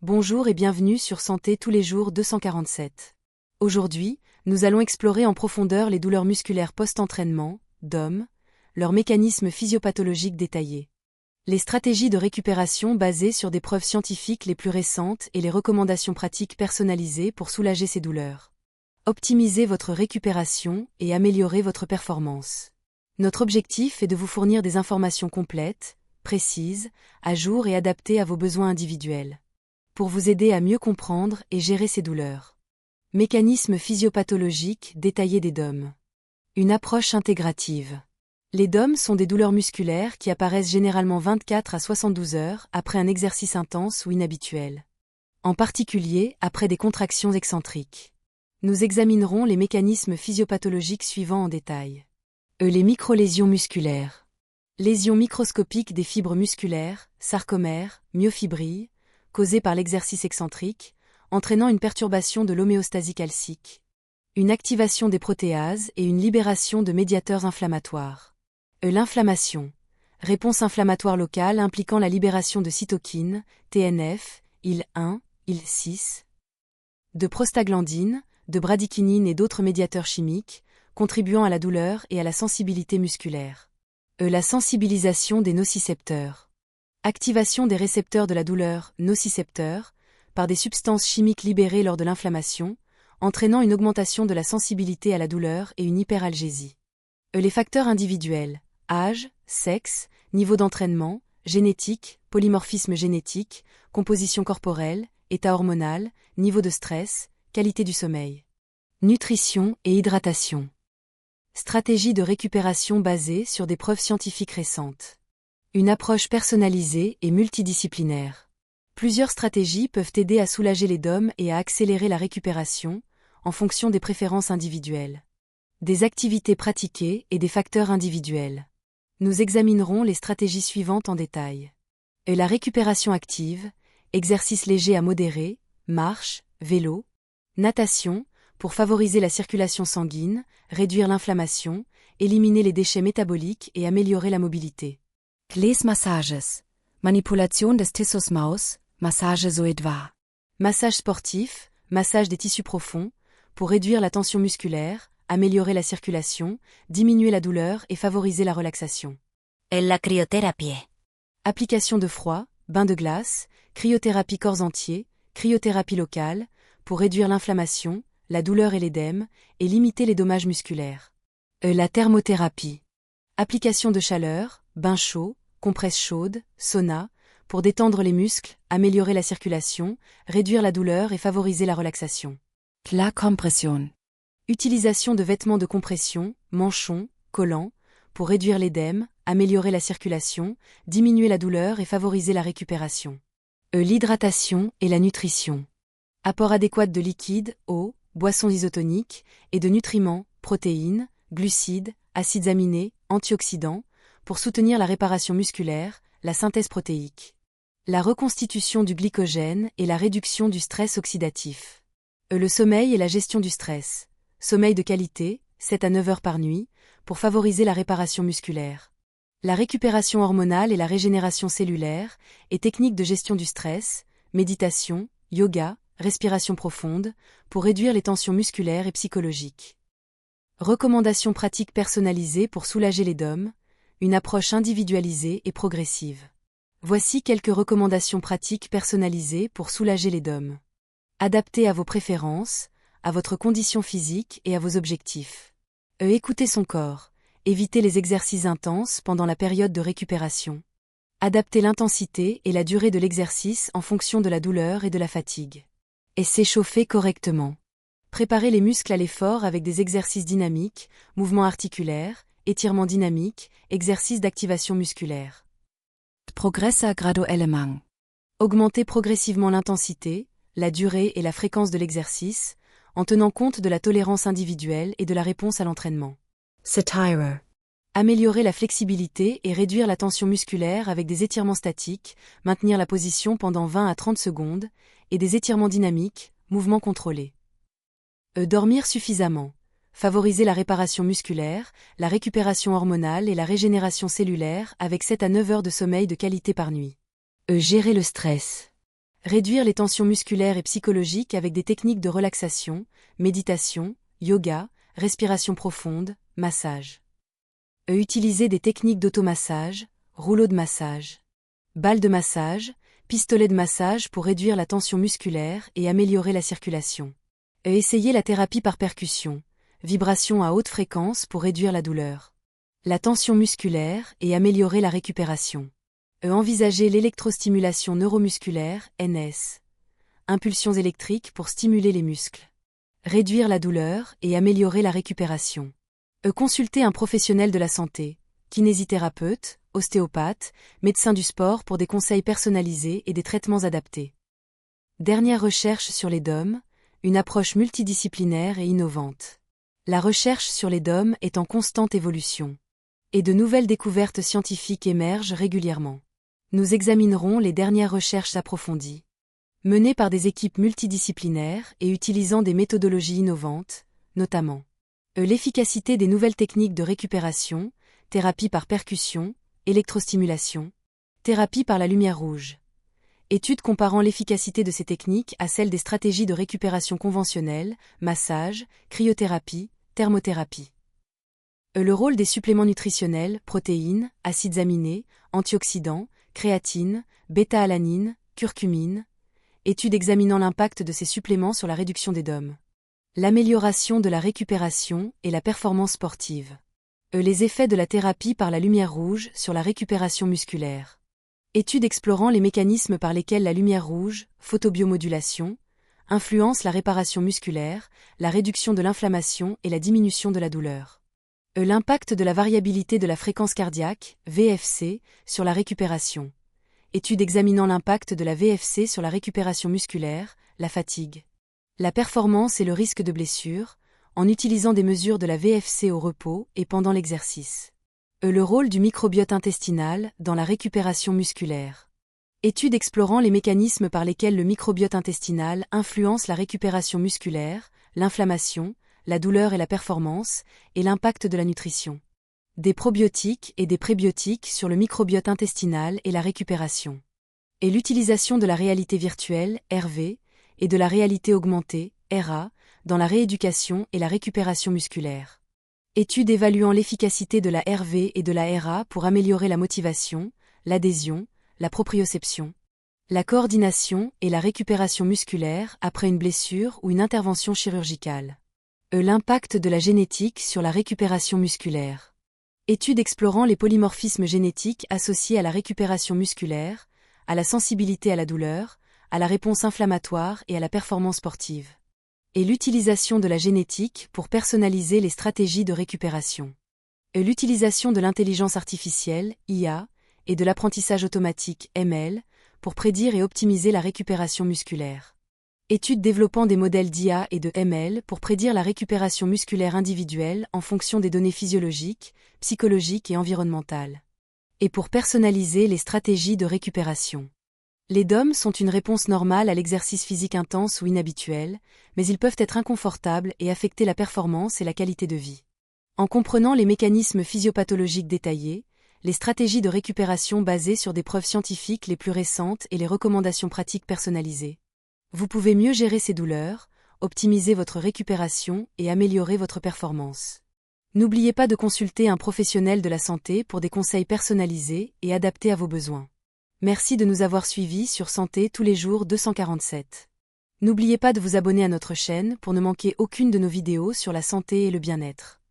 Bonjour et bienvenue sur Santé tous les jours 247. Aujourd'hui, nous allons explorer en profondeur les douleurs musculaires post-entraînement, DOM, leurs mécanismes physiopathologiques détaillés, les stratégies de récupération basées sur des preuves scientifiques les plus récentes et les recommandations pratiques personnalisées pour soulager ces douleurs. Optimisez votre récupération et améliorer votre performance. Notre objectif est de vous fournir des informations complètes, précises, à jour et adaptées à vos besoins individuels, pour vous aider à mieux comprendre et gérer ces douleurs. Mécanismes physiopathologiques détaillés des DOM. Une approche intégrative. Les DOM sont des douleurs musculaires qui apparaissent généralement 24 à 72 heures après un exercice intense ou inhabituel. En particulier après des contractions excentriques. Nous examinerons les mécanismes physiopathologiques suivants en détail. Les microlésions musculaires. Lésions microscopiques des fibres musculaires, sarcomères, myofibrilles, causées par l'exercice excentrique, entraînant une perturbation de l'homéostasie calcique, une activation des protéases et une libération de médiateurs inflammatoires. L'inflammation. Réponse inflammatoire locale impliquant la libération de cytokines, TNF, IL-1, IL-6, de prostaglandines, de bradykinine et d'autres médiateurs chimiques, contribuant à la douleur et à la sensibilité musculaire. La sensibilisation des nocicepteurs. Activation des récepteurs de la douleur, nocicepteurs, par des substances chimiques libérées lors de l'inflammation, entraînant une augmentation de la sensibilité à la douleur et une hyperalgésie. Les facteurs individuels, âge, sexe, niveau d'entraînement, génétique, polymorphisme génétique, composition corporelle, état hormonal, niveau de stress, qualité du sommeil. Nutrition et hydratation. Stratégie de récupération basée sur des preuves scientifiques récentes. Une approche personnalisée et multidisciplinaire. Plusieurs stratégies peuvent aider à soulager les DOM et à accélérer la récupération, en fonction des préférences individuelles, des activités pratiquées et des facteurs individuels. Nous examinerons les stratégies suivantes en détail. La récupération active, exercice léger à modéré, marche, vélo, natation, pour favoriser la circulation sanguine, réduire l'inflammation, éliminer les déchets métaboliques et améliorer la mobilité. Klesmassages, manipulation des tissus maus, massage zoédois. Massage sportif, massage des tissus profonds, pour réduire la tension musculaire, améliorer la circulation, diminuer la douleur et favoriser la relaxation. La cryothérapie. Application de froid, bain de glace, cryothérapie corps entier, cryothérapie locale, pour réduire l'inflammation, la douleur et l'édème, et limiter les dommages musculaires. La thermothérapie. Application de chaleur, bain chaud, compresse chaude, sauna, pour détendre les muscles, améliorer la circulation, réduire la douleur et favoriser la relaxation. La compression. Utilisation de vêtements de compression, manchons, collants, pour réduire l'édème, améliorer la circulation, diminuer la douleur et favoriser la récupération. L'hydratation et la nutrition. Apport adéquat de liquides, eau, boissons isotoniques, et de nutriments, protéines, glucides, acides aminés, antioxydants, pour soutenir la réparation musculaire, la synthèse protéique, la reconstitution du glycogène et la réduction du stress oxydatif. Le sommeil et la gestion du stress. Sommeil de qualité, 7 à 9 heures par nuit, pour favoriser la réparation musculaire. La récupération hormonale et la régénération cellulaire, et techniques de gestion du stress, méditation, yoga, respiration profonde, pour réduire les tensions musculaires et psychologiques. Recommandations pratiques personnalisées pour soulager les DOM, une approche individualisée et progressive. Voici quelques recommandations pratiques personnalisées pour soulager les DOM. Adaptées à vos préférences, à votre condition physique et à vos objectifs. Écoutez son corps. Évitez les exercices intenses pendant la période de récupération. Adaptez l'intensité et la durée de l'exercice en fonction de la douleur et de la fatigue. Et s'échauffer correctement. Préparez les muscles à l'effort avec des exercices dynamiques, mouvements articulaires, étirements dynamiques, exercices d'activation musculaire. Progressa graduellement. Augmentez progressivement l'intensité, la durée et la fréquence de l'exercice, en tenant compte de la tolérance individuelle et de la réponse à l'entraînement. S'étirer. Améliorer la flexibilité et réduire la tension musculaire avec des étirements statiques, maintenir la position pendant 20 à 30 secondes, et des étirements dynamiques, mouvements contrôlés. Dormir suffisamment. Favoriser la réparation musculaire, la récupération hormonale et la régénération cellulaire avec 7 à 9 heures de sommeil de qualité par nuit. Gérer le stress. Réduire les tensions musculaires et psychologiques avec des techniques de relaxation, méditation, yoga, respiration profonde, massage. Utiliser des techniques d'automassage, rouleau de massage, balle de massage, pistolet de massage pour réduire la tension musculaire et améliorer la circulation. Essayer la thérapie par percussion, vibration à haute fréquence pour réduire la douleur, la tension musculaire et améliorer la récupération. Envisager l'électrostimulation neuromusculaire, NS. Impulsions électriques pour stimuler les muscles. Réduire la douleur et améliorer la récupération. Consulter un professionnel de la santé, kinésithérapeute, ostéopathe, médecin du sport pour des conseils personnalisés et des traitements adaptés. Dernière recherche sur les DOM, une approche multidisciplinaire et innovante. La recherche sur les DOM est en constante évolution. Et de nouvelles découvertes scientifiques émergent régulièrement. Nous examinerons les dernières recherches approfondies, menées par des équipes multidisciplinaires et utilisant des méthodologies innovantes, notamment l'efficacité des nouvelles techniques de récupération, thérapie par percussion, électrostimulation, thérapie par la lumière rouge. Études comparant l'efficacité de ces techniques à celle des stratégies de récupération conventionnelles, massage, cryothérapie, thermothérapie. Le rôle des suppléments nutritionnels, protéines, acides aminés, antioxydants, créatine, bêta-alanine, curcumine. Étude examinant l'impact de ces suppléments sur la réduction des DOM. L'amélioration de la récupération et la performance sportive. Les effets de la thérapie par la lumière rouge sur la récupération musculaire. Étude explorant les mécanismes par lesquels la lumière rouge, photobiomodulation, influence la réparation musculaire, la réduction de l'inflammation et la diminution de la douleur. L'impact de la variabilité de la fréquence cardiaque, VFC, sur la récupération. Étude examinant l'impact de la VFC sur la récupération musculaire, la fatigue, la performance et le risque de blessure, en utilisant des mesures de la VFC au repos et pendant l'exercice. Le rôle du microbiote intestinal dans la récupération musculaire. Étude explorant les mécanismes par lesquels le microbiote intestinal influence la récupération musculaire, l'inflammation, la douleur et la performance, et l'impact de la nutrition. Des probiotiques et des prébiotiques sur le microbiote intestinal et la récupération. Et l'utilisation de la réalité virtuelle, RV, et de la réalité augmentée, RA, dans la rééducation et la récupération musculaire. Étude évaluant l'efficacité de la RV et de la RA pour améliorer la motivation, l'adhésion, la proprioception, la coordination et la récupération musculaire après une blessure ou une intervention chirurgicale. L'impact de la génétique sur la récupération musculaire. Étude explorant les polymorphismes génétiques associés à la récupération musculaire, à la sensibilité à la douleur, à la réponse inflammatoire et à la performance sportive. Et l'utilisation de la génétique pour personnaliser les stratégies de récupération. L'utilisation de l'intelligence artificielle, IA, et de l'apprentissage automatique, ML, pour prédire et optimiser la récupération musculaire. Études développant des modèles d'IA et de ML pour prédire la récupération musculaire individuelle en fonction des données physiologiques, psychologiques et environnementales. Et pour personnaliser les stratégies de récupération. Les DOM sont une réponse normale à l'exercice physique intense ou inhabituel, mais ils peuvent être inconfortables et affecter la performance et la qualité de vie. En comprenant les mécanismes physiopathologiques détaillés, les stratégies de récupération basées sur des preuves scientifiques les plus récentes et les recommandations pratiques personnalisées, vous pouvez mieux gérer ces douleurs, optimiser votre récupération et améliorer votre performance. N'oubliez pas de consulter un professionnel de la santé pour des conseils personnalisés et adaptés à vos besoins. Merci de nous avoir suivis sur Santé tous les jours 247. N'oubliez pas de vous abonner à notre chaîne pour ne manquer aucune de nos vidéos sur la santé et le bien-être.